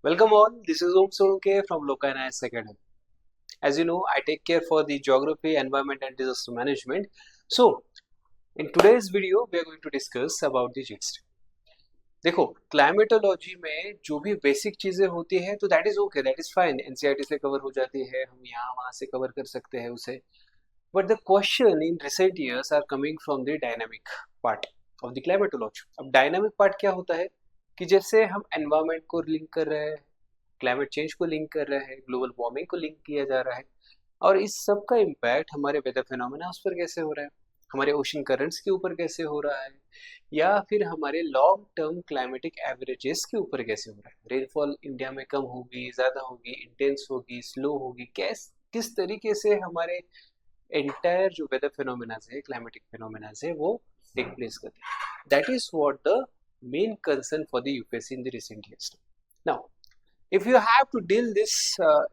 Welcome all, this is Om Solunke from Loka NIS Academy. As you know, I take care for the geography, environment and disaster management. So, in today's video, we are going to discuss about the jet stream. देखो, climatology में जो भी basic चीजें होती है तो that is okay, that is fine, NCERT से cover हो जाती है, हम यहाँ वहाँ से कवर कर सकते हैं उसे. But the question in recent years are coming from the dynamic part of the climatology. अब डायनामिक पार्ट क्या होता है कि जैसे हम एनवायरमेंट को लिंक कर रहे हैं, क्लाइमेट चेंज को लिंक कर रहे हैं, ग्लोबल वार्मिंग को लिंक किया जा रहा है, और इस सब का इम्पैक्ट हमारे वेदर फिनोमेना उस पर कैसे हो रहा है, हमारे ओशन करंट्स के ऊपर कैसे हो रहा है, या फिर हमारे लॉन्ग टर्म क्लाइमेटिक एवरेजेस के ऊपर कैसे हो रहा है. रेनफॉल इंडिया में कम होगी, ज़्यादा होगी, इंटेंस होगी, स्लो होगी, किस तरीके से हमारे एंटायर जो वेदर फिनोमेनाज है, क्लाइमेटिक फिनोमेनाज है, वो टेक प्लेस करते हैं. That is what the main concern for the UPSC in the recent years. Now if you have to deal this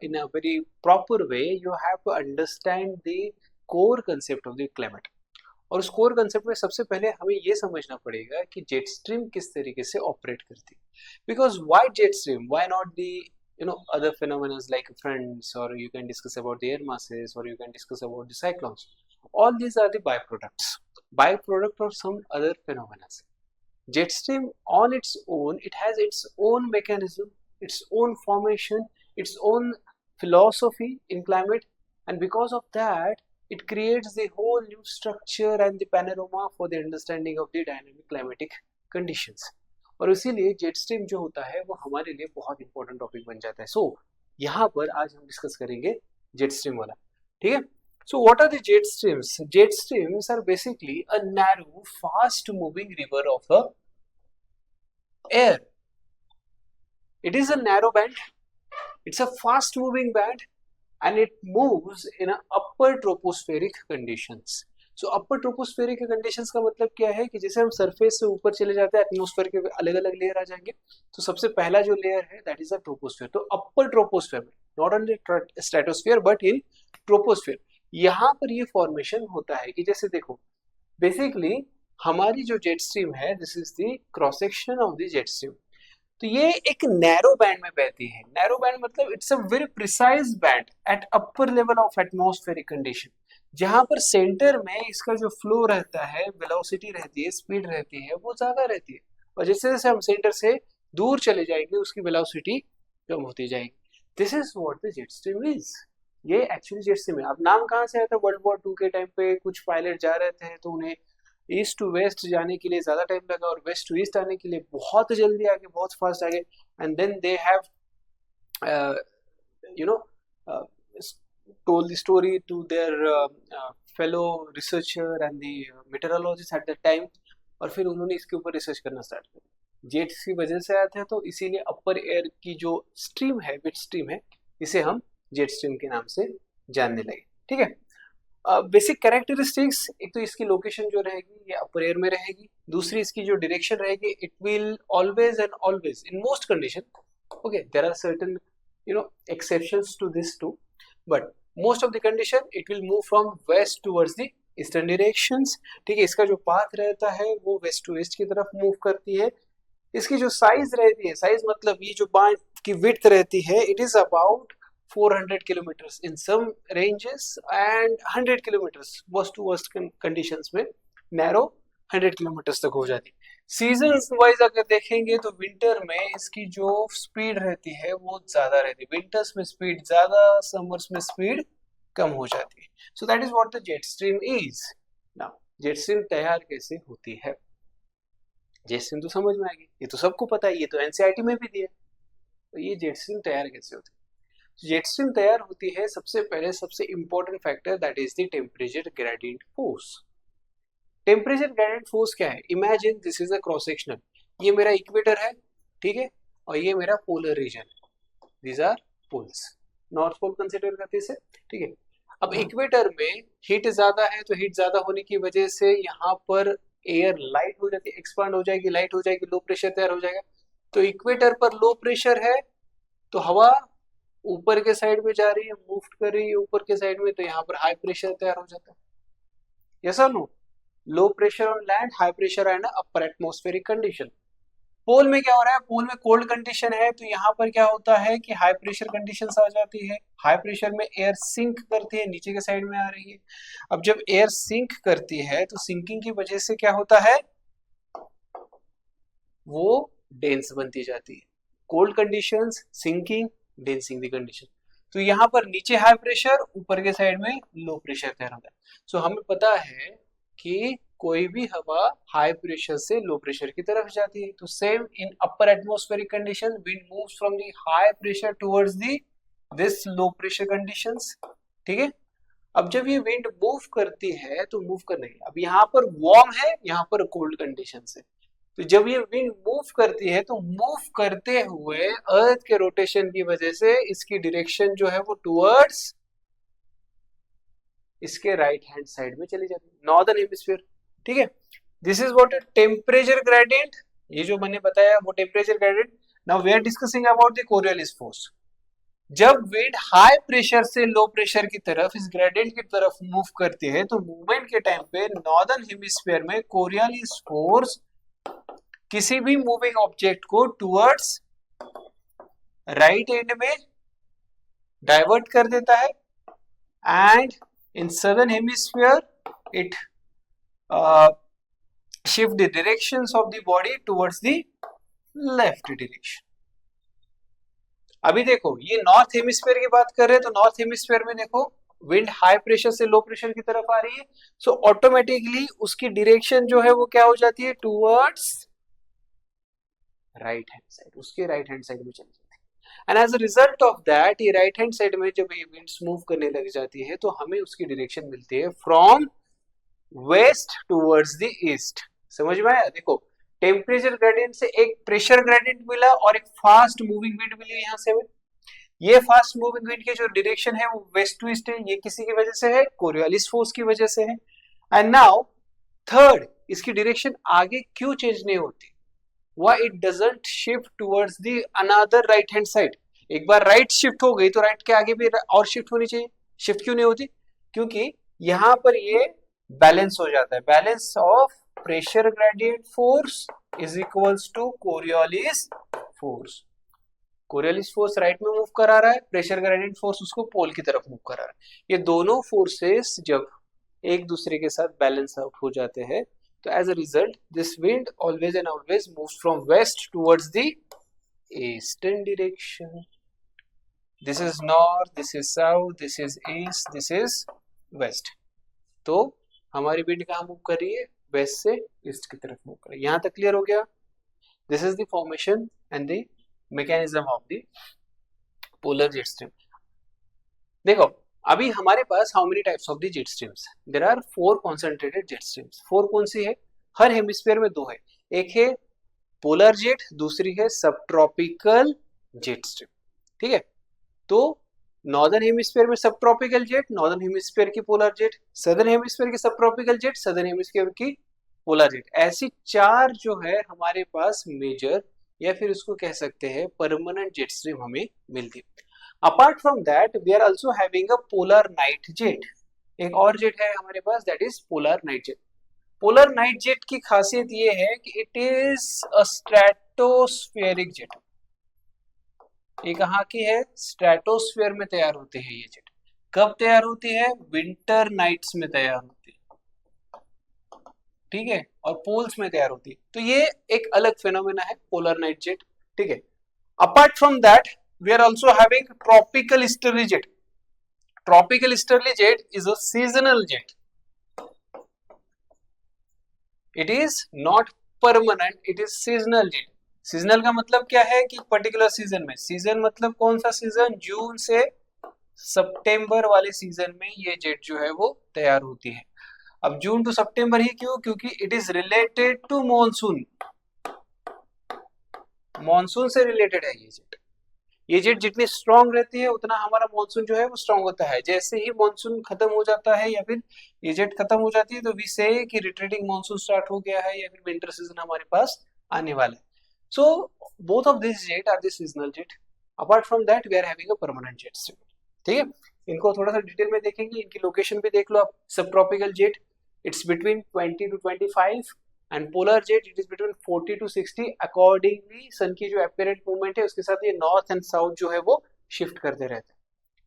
in a very proper way, you have to understand the core concept of the climate. और उस core concept में सबसे पहले हमें ये समझना पड़ेगा कि जेट स्ट्रीम किस तरीके से ऑपरेट करती है. Because why jet stream, why not the other phenomena like fronts, or you can discuss about the air masses, or you can discuss about the cyclones. All these are the byproduct of some other phenomena. Jet stream on its own, it has its own mechanism, its own formation, its own philosophy in climate, and because of that it creates the whole new structure and the panorama for the understanding of the dynamic climatic conditions. और इसीलिए jet stream जो होता है वो हमारे लिए बहुत important topic बन जाता है. सो यहाँ पर आज हम डिस्कस करेंगे जेट स्ट्रीम वाला. ठीक है. So what are the jet streams? Jet streams are basically a narrow, fast moving river of the air. It is a narrow band, it's a fast moving band, and it moves in a upper tropospheric conditions. So upper tropospheric conditions का मतलब क्या है कि जैसे हम surface से ऊपर चले जाते हैं, एटमॉस्फेयर के अलग अलग लेयर आ जाएंगे. तो सबसे पहला जो लेयर है दैट इज अ ट्रोपोस्फेयर. तो अपर ट्रोपोस्फेयर में, not only stratosphere but in troposphere, यहाँ पर ये फॉर्मेशन होता है कि जैसे देखो, बेसिकली हमारी जो जेट स्ट्रीम है, this is the cross section of the jet stream. तो ये एक नैरो बैंड में बहती है. नैरो बैंड मतलब it's a very precise band at upper level of atmospheric condition, जहां पर सेंटर में इसका जो फ्लो रहता है, वेलोसिटी रहती है, स्पीड रहती है, वो ज्यादा रहती है. और जैसे जैसे हम सेंटर से दूर चले जाएंगे उसकी वेलोसिटी कम होती जाएगी. This is what the jet stream is. ये एक्चुअली जेट स्ट्रीम है. अब नाम कहाँ से आया था? वर्ल्ड वॉर 2 के टाइम पे कुछ पायलट जा रहे थे तो उन्हें ईस्ट टू वेस्ट जाने के लिए ज्यादा टाइम लगा, और वेस्ट टू ईस्ट आने के लिए बहुत जल्दी आगे, बहुत फास्ट आगे. And then they have you know told the story to their fellow researcher and the meteorologists at that time. और फिर उन्होंने इसके ऊपर रिसर्च करना स्टार्ट किया. जेट्स की वजह से आया था, तो इसीलिए अपर एयर की जो स्ट्रीम है, वेट स्ट्रीम है, इसे हम जेट स्ट्रीम के नाम से जानने लगे. ठीक है. बेसिक कैरेक्टरिस्टिक्स, एक तो इसकी लोकेशन जो रहेगी ये अपर एयर में रहेगी. दूसरी इसकी जो डायरेक्शन रहेगी, it will always and always in most condition, okay, there are certain exceptions to this too, but most of the condition it will move from west towards the eastern directions. ठीक है. इसका जो path रहता है वो waste to east की तरफ move करती है. इसकी जो साइज रहती है, साइज मतलब ये जो बांध की विड्थ रहती है, it is about 400 kilometres in some ranges and 100 kilometres worst to worst conditions में नैरो 100 किलोमीटर्स तक हो जाती है. सीजन्स वाइज अगर देखेंगे तो विंटर में इसकी जो स्पीड रहती है वो ज्यादा रहती है. विंटर्स में स्पीड ज्यादा, समर्स में स्पीड कम हो जाती है. सो that is what the jet stream is. Now jet stream तैयार कैसे होती है? जेट स्ट्रीम तो समझ में आएगी, ये तो सबको पता है, ये तो एनसीईआरटी में भी दिया. तो ये जेट स्ट्रीम तैयार कैसे होती है? जेट स्ट्रीम तैयार होती है सबसे पहले, सबसे important factor that is the temperature gradient force. Temperature gradient force क्या है? Imagine this is a cross sectional. ये मेरा इक्वेटर है, ठीक है, और ये मेरा पोलर रीजन है. These are poles. North pole consider करते हैं, ठीक है. अब इक्वेटर में हीट ज्यादा है, तो हीट ज्यादा होने की वजह से यहाँ पर एयर लाइट हो जाती है, एक्सपांड हो जाएगी, लाइट हो जाएगी, लो प्रेशर तैयार हो जाएगा. तो इक्वेटर पर लो प्रेशर है, तो हवा ऊपर के साइड में जा रही है, मूव कर रही है ऊपर के साइड में, तो यहाँ पर हाई प्रेशर तैयार हो जाता है. यस और no? Low pressure on land, high pressure and upper atmospheric condition. पोल में क्या हो रहा है, पोल में कोल्ड कंडीशन है, तो यहाँ पर क्या होता है कि हाई प्रेशर कंडीशंस आ जाती है। हाई प्रेशर में एयर सिंक करती है, नीचे के साइड में आ रही है। अब जब एयर सिंक करती है तो सिंकिंग की वजह से क्या होता है, वो डेंस बनती जाती है। कोल्ड कंडीशंस, सिंकिंग, डेंसिंग दी कंडीशन। तो यहाँ पर नीचे हाई प्रेशर, ऊपर के साइड में लो प्रेशर कह रहा है। सो हमें पता है कि कोई भी हवा हाई प्रेशर से लो प्रेशर की तरफ जाती है। तो same in upper atmospheric condition, wind moves from the high pressure towards the this low pressure conditions. ठीक है, अब जब ये विंड मूव करती है तो मूव करने, अब यहाँ पर वार्म है, यहाँ पर कोल्ड कंडीशन है। तो जब ये विंड मूव करती है तो मूव करते हुए अर्थ के रोटेशन की वजह से इसकी डायरेक्शन जो है वो टुवर्ड्स इसके राइट हैंड साइड में चली जाती है, नॉर्दर्न हेमिस्फीयर। ठीक है, this is what temperature gradient, ये जो मैंने बताया वो temperature gradient. Now we are discussing about the Coriolis force. जब विंड हाई प्रेशर से लो प्रेशर की तरफ इस ग्रेडियंट की तरफ मूव करती है तो मूवमेंट के टाइम पे नॉर्दर्न हेमिस्फीयर में कोरियोलिस फोर्स किसी भी मूविंग ऑब्जेक्ट को टुवर्ड्स राइट एंड में डाइवर्ट कर देता है, and in southern hemisphere it shift the directions of the body towards the left direction. अभी देखो ये नॉर्थ हेमिस्फीयर की बात कर रहे हैं, तो नॉर्थ हेमिस्फीयर में देखो विंड हाई प्रेशर से लो प्रेशर की तरफ आ रही है, सो ऑटोमेटिकली उसकी डायरेक्शन जो है वो क्या हो जाती है, टुवर्ड्स राइट हैंड साइड, उसके राइट हैंड साइड में चली जाती है। And as a result of that ये राइट हैंड साइड में जब ये विंड्स मूव करने लग जाती है तो हमें उसकी डायरेक्शन मिलती है from west towards the east. समझ में आया? देखो टेम्परेचर ग्रेडियंट से एक प्रेशर ग्रेडियंट मिला और एक फास्ट मूविंग विंड मिली यहाँ से। ये फास्ट मूविंग विंड की जो डायरेक्शन है वो वेस्ट टू ईस्ट है, ये किसी की वजह से है, कोरियोलिस फोर्स की वजह से है। एंड नाउ थर्ड, इसकी डायरेक्शन आगे क्यों चेंज नहीं होती, why it doesn't shift towards the another right hand side? एक बार राइट शिफ्ट हो गई तो राइट के आगे भी और शिफ्ट होनी चाहिए, शिफ्ट क्यों नहीं होती? क्योंकि यहाँ पर ये बैलेंस हो जाता है, balance of pressure gradient force is equals to Coriolis force. Coriolis force right में मूव करा रहा है, प्रेशर ग्रेडियंट फोर्स उसको पोल की तरफ मूव करा रहा है। ये दोनों फोर्सेस जब एक दूसरे के साथ बैलेंस आउट हो जाते हैं तो as a result this wind always and always moves from west towards the eastern direction. This is north, this is south, this is east, this is west. तो हमारी विंड कहाँ मूव कर रही है, वेस्ट से ईस्ट की तरफ move कर रही है। यहाँ तक क्लियर हो गया? This is the formation and the mechanism of the polar jet stream. देखो अभी हमारे पास how many types of the jet streams, there are 4 concentrated jet streams. 4 कौन सी है? हर हेमिस्फीयर में 2 है, एक है पोलर जेट, दूसरी है सब ट्रॉपिकल जेट स्ट्रीम। ठीक है, तो नॉर्दर्न हेमिस्फीयर में सब ट्रॉपिकल जेट, नॉर्दर्न हेमिस्फीयर की पोलर जेट, सदर्न हेमिस्फीयर की सब ट्रॉपिकल जेट, सदर्न हेमिस्फीयर की पोलर जेट। ऐसी 4 जो है हमारे पास मेजर या फिर उसको कह सकते हैं परमानेंट जेट स्ट्रीम हमें मिलती है। Apart from that, we are also having a polar night jet. एक और जेट है हमारे पास, that is polar night jet. Polar night jet की खासियत ये है कि it is a stratospheric jet. ये कहाँ की है? स्ट्रेटोस्फीयर में तैयार होती है ये जेट। कब तैयार होती है? विंटर नाइट्स में तैयार होती है, ठीक है, और पोल्स में तैयार होती है। तो ये एक अलग फिनोमेना है पोलर नाइट जेट। ठीक है, apart from that we are also having tropical easterly jet. Tropical easterly jet is a seasonal jet. It is not permanent, it is seasonal jet. Seasonal का मतलब क्या है कि पर्टिकुलर सीजन में, season मतलब कौन सा सीजन, जून से सितंबर वाले सीजन में ये जेट जो है वो तैयार होती है। अब जून टू सितंबर ही क्यों? क्योंकि it is related to monsoon, monsoon से रिलेटेड है ये जेट। ये जेट जितनी स्ट्रांग रहती है उतना हमारा मॉनसून जो है वो स्ट्रांग होता है। जैसे ही मॉनसून खत्म हो जाता है या फिर ये जेट खत्म हो जाती है तो वी से कि रिट्रीटिंग मॉनसून स्टार्ट हो गया है या फिर विंटर सीजन हमारे पास आने वाला है। So both of this jet are the seasonal jet. Apart from that we are having a permanent jet. ठीक है, इनको थोड़ा सा डिटेल में देखेंगे, इनकी लोकेशन भी देख लो आप। Subtropical jet, it's between 20 to 25 and polar jet it is between 40 to 60 accordingly sun की जो अपेरेंट मूवमेंट है उसके साथ ये नॉर्थ एंड साउथ जो है वो शिफ्ट करते रहते हैं,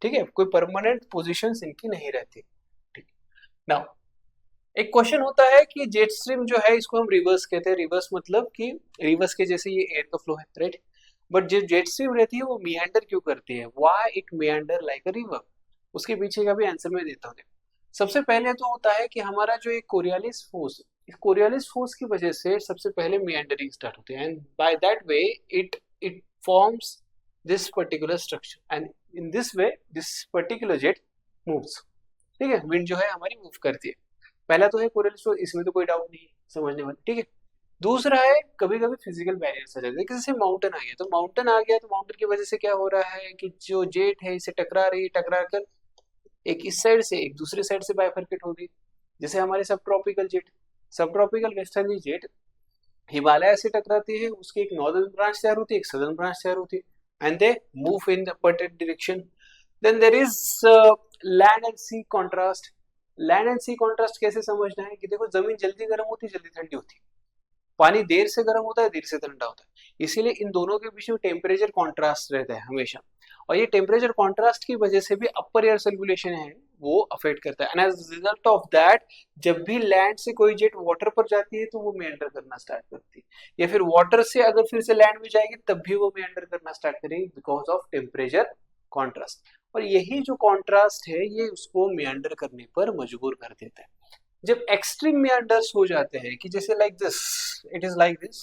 ठीक है, कोई परमानेंट पोजीशंस इनकी नहीं रहती, ठीक। नाउ एक क्वेश्चन होता है कि जेट स्ट्रीम जो है इसको हम रिवर्स कहते हैं, रिवर्स मतलब कि रिवर्स के जैसे ये एयर का फ्लो है, राइट, बट जो जेट स्ट्रीम रहती है वो मियांडर क्यों करती है, why it मियांडर like a river, उसके पीछे का भी आंसर मैं देता हूँ। सबसे पहले तो होता है कि हमारा जो एक कोरियालिस फोर्स, इस कोरियालिस फोर्स की वजह से सबसे पहले मियांडरिंग स्टार्ट होती है and by that way it it forms this particular structure and in this way this particular jet moves, ठीक है, विंड जो है हमारी मूव करती है। पहला तो है कोरियालिस फोर्स, इसमें तो कोई डाउट नहीं है, समझने वाले, ठीक है। दूसरा है कभी कभी फिजिकल बैरियर्स आ जाते हैं, जैसे माउंटेन आ गया तो माउंटेन आ गया तो माउंटेन की वजह से क्या हो रहा है कि जो जेट है इसे टकरा रही है, टकरा कर एक इस साइड से एक दूसरे साइड से बाइफरकेट हो गई, जैसे हमारे सब ट्रॉपिकल जेट, सब ट्रॉपिकल वेस्टर्ली जेट हिमालय से टकराती है, उसकी एक नॉर्दर्न ब्रांच तैयार होती है, एक सदर्न ब्रांच तैयार होती है and they move in the particular direction. Then there is land and sea contrast. Land and sea contrast कैसे समझना है कि देखो जमीन जल्दी गर्म होती है, जल्दी ठंडी होती है, पानी देर से गर्म होता है, देर से ठंडा होता है, इसीलिए इन दोनों के बीच में टेम्परेचर कॉन्ट्रास्ट रहता है हमेशा, और ये टेम्परेचर कॉन्ट्रास्ट की वजह से भी अपर एयर सर्कुलेशन है वो अफेक्ट करता है and as result of that जब भी लैंड से कोई जेट वाटर पर जाती है तो वो मेंडर करना स्टार्ट करती है, या फिर वाटर से अगर फिर से लैंड में जाएगी तब भी वो मेंडर करना स्टार्ट करेगी बिकॉज ऑफ टेम्परेचर कॉन्ट्रास्ट, और यही जो कॉन्ट्रास्ट है ये उसको मेंडर करने पर मजबूर कर देता है। जब एक्सट्रीम मेंडर्स हो जाते हैं कि जैसे like this, it is like this,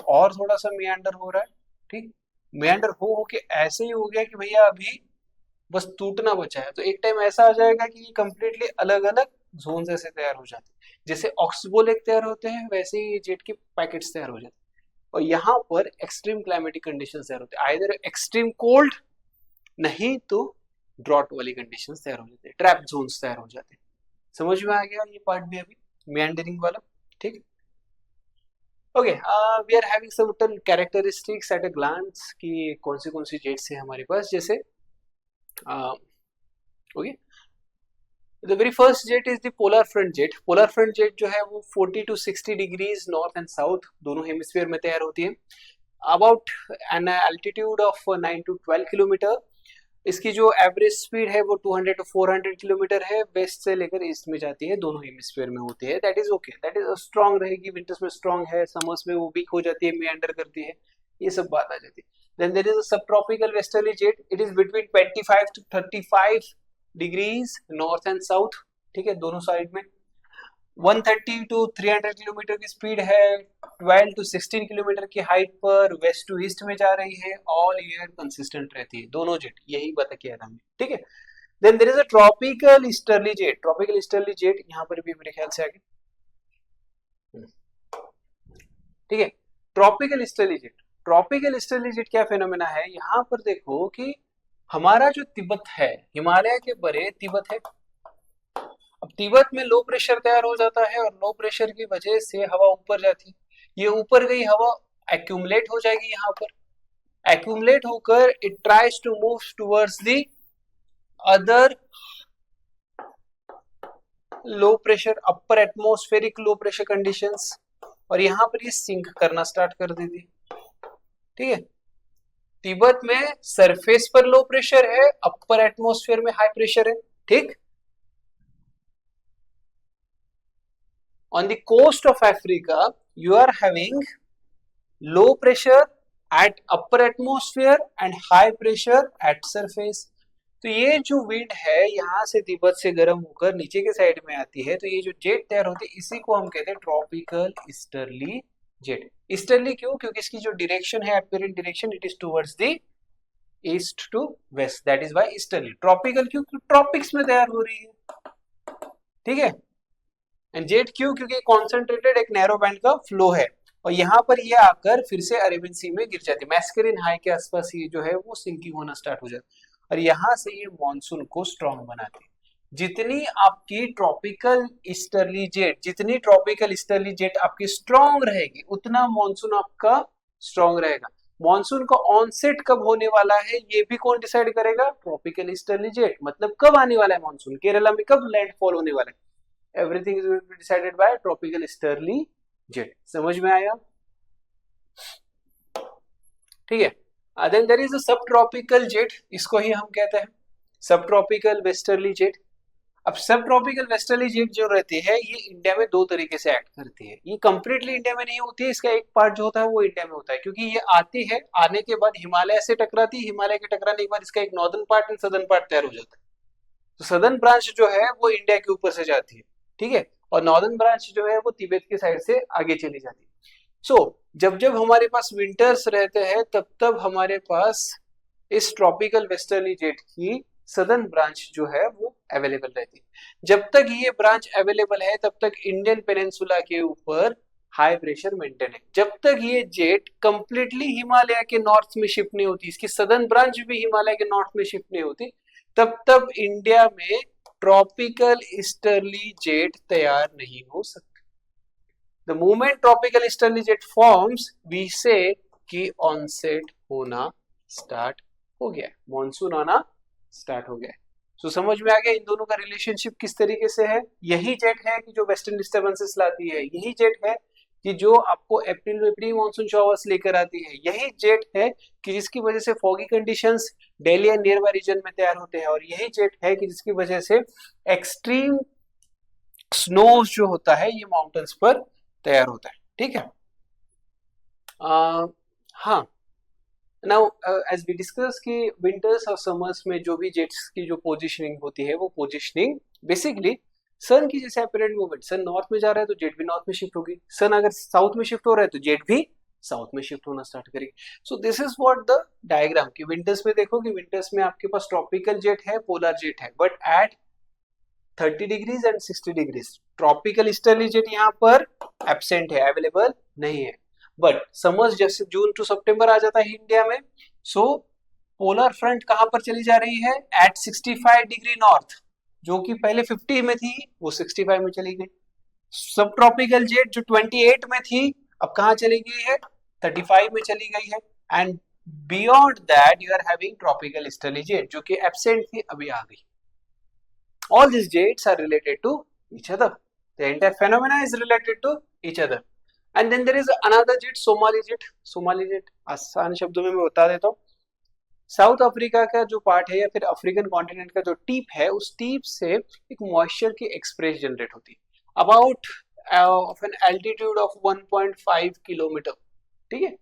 और थोड़ा सा मेंडर हो रहा है, ठीक, मेंडर हो के ऐसे ही हो गया कि भैया अभी बस टूटना बचा है, तो एक टाइम ऐसा आ जाएगा कि ये कंप्लीटली अलग अलग जोन ऐसे तैयार हो जाते हैं, जैसे ऑक्सीबोल एक तैयार होते हैं वैसे ही जेट के पैकेट्स तैयार हो जाते हैं, और यहाँ पर एक्सट्रीम क्लाइमेटिक कंडीशन तैयार होते हैं, आइदर एक्सट्रीम कोल्ड नहीं तो ड्रॉट वाली कंडीशन तैयार हो जाते हैं, ट्रैप जोन्स तैयार हो जाते हैं। समझ में आ गया ये पार्ट भी अभी मेंडरिंग वाला, ठीक। Okay, we are having certain characteristics at a glance कि कौन सी जेट्स है हमारे पास, जैसे okay the very first jet is the polar front jet. Polar front jet जो है वो 40 to 60 degrees north and south दोनों हेमिस्फीयर में तैयार होती है, about an altitude of 9 to 12 kilometre. इसकी जो एवरेज स्पीड है वो 200 to 400 किलोमीटर है, वेस्ट से लेकर ईस्ट में जाती है, दोनों हेमिस्फीयर में होती है, that is okay, that is strong रहेगी, विंटर्स में स्ट्रांग है, समर्स में वो वीक हो जाती है, मेंडर करती है, ये सब बात आ जाती है। देन देयर इज अ सब tropical westerly jet, it is between 25 to 35 degrees north and south, ठीक है, दोनों साइड में 130 to 300 किलोमीटर की स्पीड है, 12 to 16 किलोमीटर की हाइट पर वेस्ट टू ईस्ट में जा रही है, ऑल ईयर कंसिस्टेंट रहती है दोनों जेट, यही बता किया था हमने, ठीक है। Then there is a tropical easterly jet, tropical easterly jet यहाँ पर भी मेरे ख्याल से आगे, ठीक है, tropical easterly jet. Tropical easterly jet क्या फेनोमेना है, यहाँ पर देखो कि हमारा जो तिब्बत है, हिमालय के परे तिब्बत है, अब तिब्बत में लो प्रेशर तैयार हो जाता है और लो प्रेशर की वजह से हवा ऊपर जाती है, ये ऊपर गई हवा एक्यूमुलेट हो जाएगी यहाँ पर, एक्यूमुलेट होकर it tries to move towards the other low pressure upper atmospheric low pressure conditions, और यहाँ पर ये सिंक करना स्टार्ट कर देती, ठीक है। तिब्बत में सरफेस पर लो प्रेशर है, अपर एटमॉस्फेयर में हाई प्रेशर है, ठीक। On the coast of Africa, you are having low pressure at upper atmosphere and high pressure at surface. तो ये जो विंड है यहाँ से तिब्बत से गर्म होकर नीचे के साइड में आती है, तो ये जो जेट तैयार होती है इसी को हम कहते हैं ट्रॉपिकल ईस्टर्ली जेट। ईस्टर्ली क्यों, क्योंकि इसकी जो डायरेक्शन है apparent direction it is towards the east to west, that is why easterly. Tropical क्यों, ट्रॉपिक्स में तैयार हो रही है, ठीक है। एंड जेट क्यों, क्योंकि कॉन्सेंट्रेटेड एक नैरो बैंड का फ्लो है, और यहाँ पर ये आकर फिर से अरेबियन सी में गिर जाती है, मैस्करिन हाई के आसपास ये जो है वो सिंकिंग होना स्टार्ट हो जाता है, और यहाँ से ये मॉनसून को स्ट्रॉन्ग बनाती है। जितनी आपकी ट्रॉपिकल ईस्टर्ली जेट, जितनी ट्रॉपिकल ईस्टर्ली जेट आपकी स्ट्रॉन्ग रहेगी उतना मॉनसून आपका स्ट्रॉन्ग रहेगा। मॉनसून का ऑनसेट कब होने वाला है ये भी कौन डिसाइड करेगा, ट्रॉपिकल ईस्टर्ली जेट, मतलब कब आने वाला है मॉनसून, केरला में कब लैंडफॉल होने वाला है, everything is going to be decided by tropical easterly jet. समझ में आया? ठीक है। देन देयर इज अ सब ट्रॉपिकल जेट, इसको ही हम कहते हैं सब ट्रॉपिकल वेस्टर्ली जेट। अब सब ट्रॉपिकल वेस्टर्ली जेट जो रहती है ये इंडिया में दो तरीके से एक्ट करती है। ये कंप्लीटली इंडिया में नहीं होती है, इसका एक पार्ट जो होता है वो इंडिया में होता है, क्योंकि ये आती है, आने के बाद हिमालय से टकराती है, हिमालय के टकराने के बाद इसका एक northern part and southern part तैयार हो जाता है। तो सदर्न ब्रांच जो है वो इंडिया के ऊपर से जाती है, ठीक है, और नॉर्दर्न ब्रांच जो है वो तिब्बत की साइड से आगे चली जाती है। सो जब जब हमारे पास विंटर्स रहते हैं तब तब हमारे पास इस ट्रॉपिकल वेस्टर्ली जेट की सदर्न ब्रांच जो है वो अवेलेबल रहती है। जब तक ये ब्रांच अवेलेबल है तब तक इंडियन पेनिनसुला के ऊपर हाई प्रेशर मेंटेन है। जब तक ये जेट कंप्लीटली हिमालय के नॉर्थ में शिफ्ट नहीं होती, इसकी सदर्न ब्रांच भी हिमालय के नॉर्थ में शिफ्ट नहीं होती, तब तक इंडिया में ट्रॉपिकल ईस्टर्ली जेट तैयार नहीं हो सकती। The moment tropical easterly jet forms, we say कि onset होना स्टार्ट हो गया, मॉनसून आना स्टार्ट हो गया। सो समझ में आ गया इन दोनों का रिलेशनशिप किस तरीके से है। यही जेट है कि जो वेस्टर्न डिस्टर्बेंसेस लाती है, यही जेट है कि जो आपको अप्रैल में प्री मानसून शॉवर्स लेकर आती है, यही जेट है कि जिसकी वजह से foggy conditions Delhi and nearby region में तैयार होते हैं, और यही जेट है कि जिसकी वजह से एक्सट्रीम स्नो जो होता है ये माउंटेन्स पर तैयार होता है। ठीक है। हाँ, नाउ एज वी डिस्कस कि विंटर्स और समर्स में जो भी जेट्स की जो पोजीशनिंग होती है वो पोजीशनिंग बेसिकली सन की जैसे अपरेंट मूवमेंट, सन नॉर्थ में जा रहा है तो जेट भी नॉर्थ में शिफ्ट होगी, सन अगर साउथ में शिफ्ट हो रहा है तो जेट भी साउथ में शिफ्ट होना स्टार्ट करेगी। So this is what the diagram कि विंटर्स में देखो कि विंटर्स में आपके पास ट्रॉपिकल जेट है, पोलर जेट है, but at 30 degrees and 60 degrees tropical easterly jet यहाँ पर एब्सेंट है, अवेलेबल नहीं है। बट समर्स जैसे जून टू सितंबर आ जाता है इंडिया में, सो पोलर फ्रंट कहां पर चली जा रही है, एट 65 डिग्री नॉर्थ, जो कि पहले 50 में थी वो 65 में चली गई। सब ट्रॉपिकल जेट जो 28 में थी अब कहां चली गई है, 35 में चली गई है। And beyond that you are having tropical easterly jet जो कि एब्सेंट थी, अभी आ गई। All these jets are related to each other. The entire phenomena is related to each other. And then there is another jet, Somali jet. Somali jet आसान शब्दों में मैं बता देता हूँ। साउथ अफ्रीका का जो पार्ट है या फिर अफ्रीकन कॉन्टिनेंट का जो टीप है, उस टीप से एक मॉइस्चर की एक्सप्रेस जनरेट होती है about of N altitude of 1.5 kilometre. ठीक है,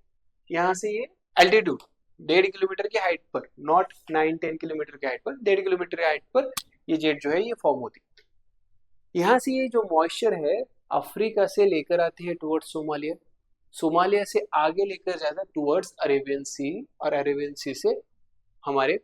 यहाँ से ये एल्टीट्यूड 1.5 किलोमीटर की हाइट पर, नॉट 9-10 किलोमीटर की हाइट पर, 1.5 किलोमीटर की हाइट पर ये जेट जो है ये फॉर्म होती है। यहाँ से ये जो मॉइस्चर है अफ्रीका से लेकर आती है टुवर्ड्स सोमालिया, सोमालिया से आगे लेकर जाता है टुवर्ड्स अरेबियन सी, और अरेबियन सी से हमारे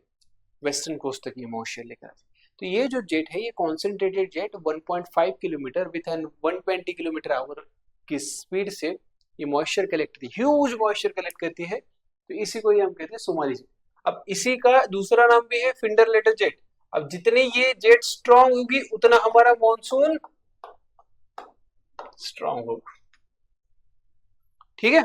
वेस्टर्न कोस्ट तक ये मॉइस्चर लेकर आती है। तो ये जो जेट है ये concentrated jet 1.5 kilometre with an 120 kilometre our की स्पीड से ये मॉइस्चर कलेक्ट करती है, ह्यूज मॉइस्चर कलेक्ट करती है। तो इसी को ही हम कहते हैं सोमाली जेट। अब इसी का दूसरा नाम भी है फिंडर लेटर जेट। अब जितनी ये जेट स्ट्रांग होगी उतना हमारा मॉनसून स्ट्रांग होगा। ठीक है,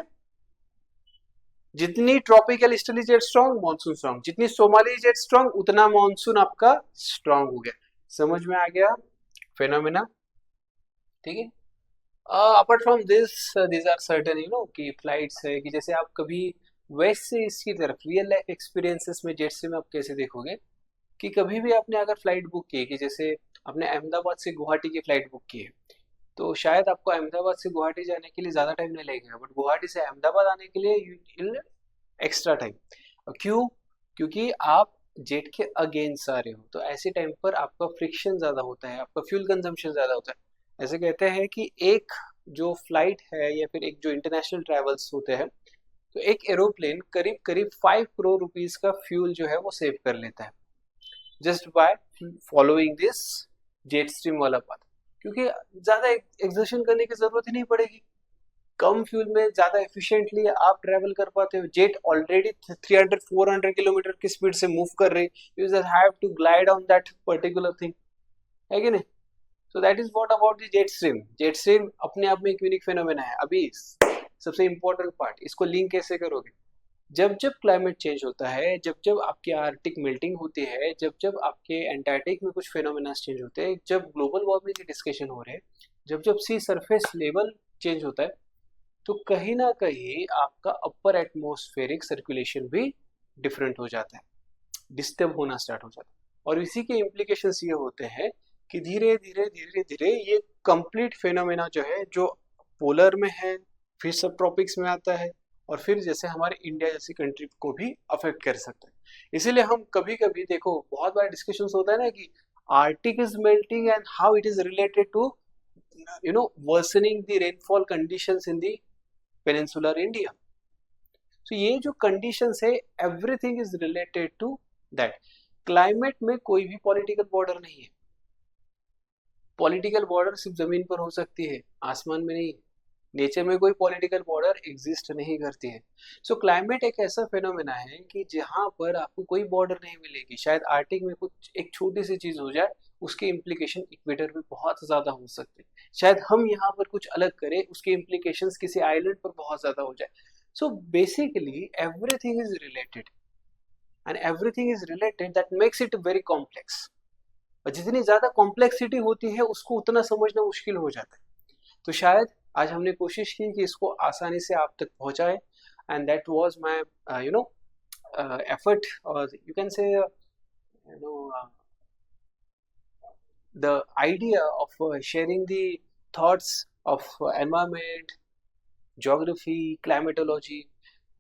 जितनी tropical easterly jet strong, monsoon strong, जितनी सोमाली जेट स्ट्रांग उतना मॉनसून आपका स्ट्रांग हो गया। समझ में आ गया फेनोमेना? ठीक है। Apart from this these are certain you know कि फ्लाइट्स है कि जैसे आप कभी वेस्ट से इसकी तरफ रियल लाइफ एक्सपीरियंसेस में जेट से में आप कैसे देखोगे कि कभी भी आपने अगर फ्लाइट बुक की है, कि जैसे आपने अहमदाबाद से गुवाहाटी की फ्लाइट बुक की है, तो शायद आपको अहमदाबाद से गुवाहाटी जाने के लिए ज़्यादा टाइम नहीं लगेगा, बट गुवाहाटी से अहमदाबाद आने के लिए यू एक्स्ट्रा टाइम। क्यों? क्योंकि आप जेट के अगेंस्ट आ रहे हो, तो ऐसे टाइम पर आपका फ्रिक्शन ज़्यादा होता है, आपका फ्यूल कंजम्पशन ज़्यादा होता है। ऐसे कहते हैं कि एक जो फ्लाइट है या फिर एक जो इंटरनेशनल ट्रैवल्स होते हैं, तो एक एरोप्लेन करीब करीब 5 करोड़ रुपीस का फ्यूल जो है वो सेव कर लेता है just by following this jet stream वाला पाथ, क्योंकि ज्यादा एक्सर्शन करने की जरूरत ही नहीं पड़ेगी, कम फ्यूल में ज्यादा एफिशिएंटली आप ट्रेवल कर पाते हो। जेट ऑलरेडी 300-400 किलोमीटर की स्पीड से मूव कर रही, you just have to glide on that particular thing, है कि नहीं? So that is what about the jet stream. Jet stream अपने आप में एक यूनिक फेनोमेना है। अभी सबसे इंपॉर्टेंट पार्ट, इसको लिंक कैसे करोगे? जब जब क्लाइमेट चेंज होता है, जब जब आपकी आर्कटिक मेल्टिंग होती है, जब जब आपके एंटार्क्टिक में कुछ फेनोमेना चेंज होते हैं, जब ग्लोबल वार्मिंग के डिस्कशन हो रहे हैं, जब जब सी सरफेस लेवल चेंज होता है, तो कहीं ना कहीं आपका अपर एटमॉस्फेरिक सर्कुलेशन भी डिफरेंट हो जाता है, डिस्टर्ब होना स्टार्ट हो जाता है। और इसी के इम्प्लीकेशंस ये होते हैं कि धीरे धीरे ये कंप्लीट फेनोमेना जो है, जो पोलर में है, फिर सब ट्रॉपिक्स में आता है, और फिर जैसे हमारे इंडिया जैसी कंट्री को भी अफेक्ट कर सकता है। इसीलिए हम कभी कभी देखो, बहुत बार डिस्कशंस होता है ना कि Arctic is melting and how it is related to worsening the rainfall conditions in the peninsular India. तो ये जो कंडीशंस है, everything is related to that. Climate में कोई भी पॉलिटिकल बॉर्डर नहीं है। पॉलिटिकल बॉर्डर सिर्फ जमीन पर हो सकती है, आसमान में नहीं। नेचर में कोई पॉलिटिकल बॉर्डर एग्जिस्ट नहीं करती है। सो क्लाइमेट एक ऐसा फेनोमेना है कि जहां पर आपको कोई बॉर्डर नहीं मिलेगी। शायद आर्टिक में कुछ एक छोटी सी चीज हो जाए, उसके इम्प्लीकेशन इक्वेटर में बहुत ज्यादा हो सकते हैं। शायद हम यहाँ पर कुछ अलग करें, उसके इम्प्लीकेशंस किसी आइलैंड पर बहुत ज्यादा हो जाए। So basically everything is related, and everything is related, that makes it very complex. और जितनी ज्यादा कॉम्प्लेक्सिटी होती है, उसको उतना समझना मुश्किल हो जाता है। तो शायद आज हमने कोशिश की कि इसको आसानी से आप तक पहुंचाए, and that was my effort, और you can say the idea of sharing the thoughts of environment, geography, climatology।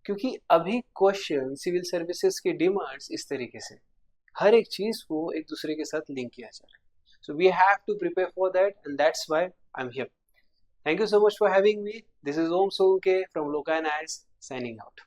क्योंकि अभी क्वेश्चन सिविल सर्विसेज के डिमांड्स इस तरीके से, हर एक चीज को एक दूसरे के साथ लिंक किया जा रहा है। So we have to prepare for that, and that's why I am here. Thank you so much for having me. This is Om Sounke from Loka and Eyes signing out.